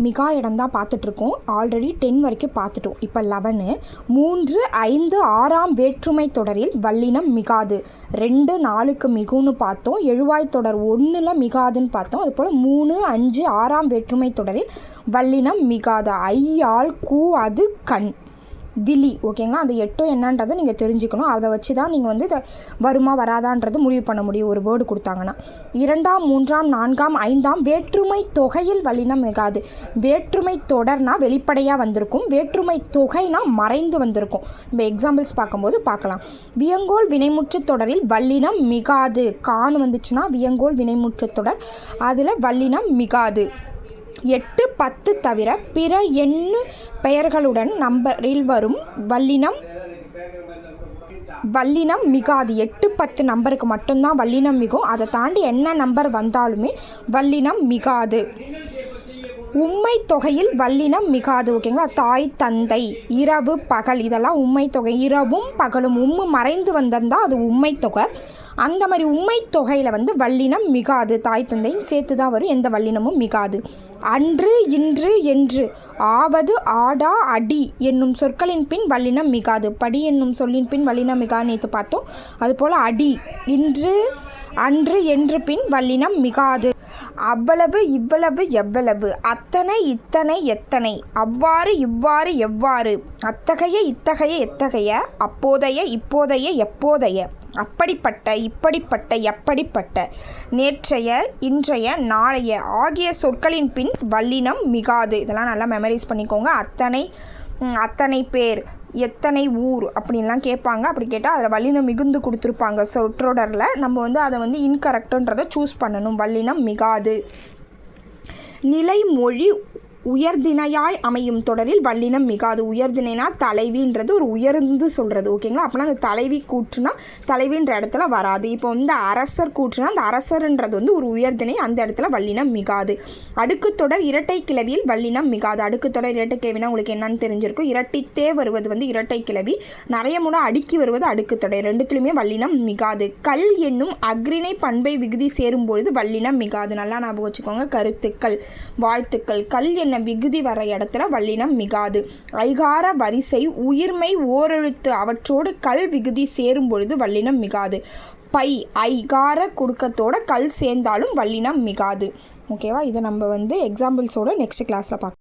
மிகா இடம் தான் பார்த்துட்ருக்கோம். ஆல்ரெடி 10 வரைக்கும் பார்த்துட்டோம். இப்போ 11 3, 5, 6ஆம் வேற்றுமை தொடரில் வல்லினம் மிகாது. 2, 4க்கு மிகுன்னு பார்த்தோம். எழுவாய் தொடர் 1ல் மிகாதுன்னு பார்த்தோம். அதுபோல் 3, 5, 6ஆம் வேற்றுமை தொடரில் வல்லினம் மிகாது. ஐ, ஆள், கூ, அது, கண், விழி. ஓகேங்களா, அந்த 8 என்னன்றதை நீங்கள் தெரிஞ்சுக்கணும். அதை வச்சு தான் நீங்கள் வந்து இதை வருமா வராதான்றது முடிவு பண்ண முடியும் ஒரு வேர்டு கொடுத்தாங்கன்னா. 2ஆம் 3ஆம் 4ஆம் 5ஆம் வேற்றுமை தொகையில் வல்லினம் மிகாது. வேற்றுமை தொடர்னா வெளிப்படையாக வந்திருக்கும், வேற்றுமை தொகைனா மறைந்து வந்திருக்கும். நம்ம எக்ஸாம்பிள்ஸ் பார்க்கும்போது பார்க்கலாம். வியங்கோல் வினைமுற்று தொடரில் வல்லினம் மிகாது. காணு வந்துச்சுன்னா வியங்கோல் வினைமுற்று தொடர், அதில் வல்லினம் மிகாது. 8, 10 தவிர பிற எண்ணு பெயர்களுடன் நம்பரில் வரும் வல்லினம் மிகாது. 8, 10 நம்பருக்கு மட்டும்தான் வல்லினம் மிகும். அதை தாண்டி என்ன நம்பர் வந்தாலுமே வல்லினம் மிகாது. உம்மை தொகையில் வல்லினம் மிகாது. ஓகேங்களா, தாய், தந்தை, இரவு, பகல், இதெல்லாம் உம்மை தொகை. இரவும் பகலும் உம்மு மறைந்து வந்திருந்தால் அது உம்மை தொகை. அந்த மாதிரி உம்மை தொகையில் வந்து வல்லினம் மிகாது. தாய், தந்தையும் சேர்த்து தான் வரும், எந்த வல்லினமும் மிகாது. அன்று, இன்று, என்று, ஆவது, ஆடா, அடி என்னும் சொற்களின் பின் வல்லினம் மிகாது. படி என்னும் சொல்லின் பின் வல்லினம் மிகாது நேற்று பார்த்தோம். அதுபோல் அடி, இன்று, அன்று, என்று பின் வல்லினம் மிகாது. அவ்வளவு, இவ்வளவு, எவ்வளவு, அத்தனை, இத்தனை, எத்தனை, அவ்வாறு, இவ்வாறு, எவ்வாறு, அத்தகைய, இத்தகைய, எத்தகைய, அப்போதைய, இப்போதைய, எப்போதைய, அப்படிப்பட்ட, இப்படிப்பட்ட, எப்படிப்பட்ட, நேற்றைய, இன்றைய, நாளைய ஆகிய சொற்களின் பின் வல்லினம் மிகாது. இதெல்லாம் நல்லா மெமரைஸ் பண்ணிக்கோங்க. அத்தனை பேர், எத்தனை ஊர் அப்படின்லாம் கேட்பாங்க. அப்படி கேட்டால் அதில் வல்லினம் மிகுந்து கொடுத்துருப்பாங்க சொற்றொடரில். நம்ம வந்து அதை வந்து இன்கரெக்டுன்றதை சூஸ் பண்ணணும். வல்லினம் மிகாது. நிலைமொழி உயர்திணையாய் அமையும் தொடரில் வல்லினம் மிகாது. உயர்திணைனா தலைவின்றது ஒரு உயர்ந்து சொல்கிறது. ஓகேங்களா, அப்போனா அந்த தலைவி கூற்றுனா தலைவின்ற இடத்துல வராது. இப்போ வந்து அரசர் கூற்றுனா அந்த அரசர்ன்றது வந்து ஒரு உயர்திணை, அந்த இடத்துல வல்லினம் மிகாது. அடுக்குத்தொடர் இரட்டை கிளவியில் வல்லினம் மிகாது. அடுக்குத்தொடர் இரட்டை கிளவினா உங்களுக்கு என்னன்னு தெரிஞ்சிருக்கும். இரட்டித்தே வருவது வந்து இரட்டை கிளவி, நிறைய முறை அடுக்கி வருவது அடுக்குத்தொடர். ரெண்டுத்துலையுமே வல்லினம் மிகாது. கல் என்னும் அக்ரிணை பண்பை விகுதி சேரும்பொழுது வல்லினம் மிகாது. நல்லா ஞாபகம் வச்சுக்கோங்க. கருத்துக்கள், வாழ்த்துக்கள், கல் என்ன விகுதி வர இடத்துல வல்லினம் மிகாது. ஐகார வரிசை, உயிர்மை, ஓரெழுத்து அவற்றோடு கல் விகுதி சேரும் பொழுது வல்லினம் மிகாது. பை, ஐகார குடுக்கத்தோட கல் சேர்ந்தாலும் வல்லினம் மிகாது. ஓகேவா, இதை நம்ம வந்து எக்ஸாம்பிள்ஸோட நெக்ஸ்ட் கிளாஸில் பார்க்கலாம்.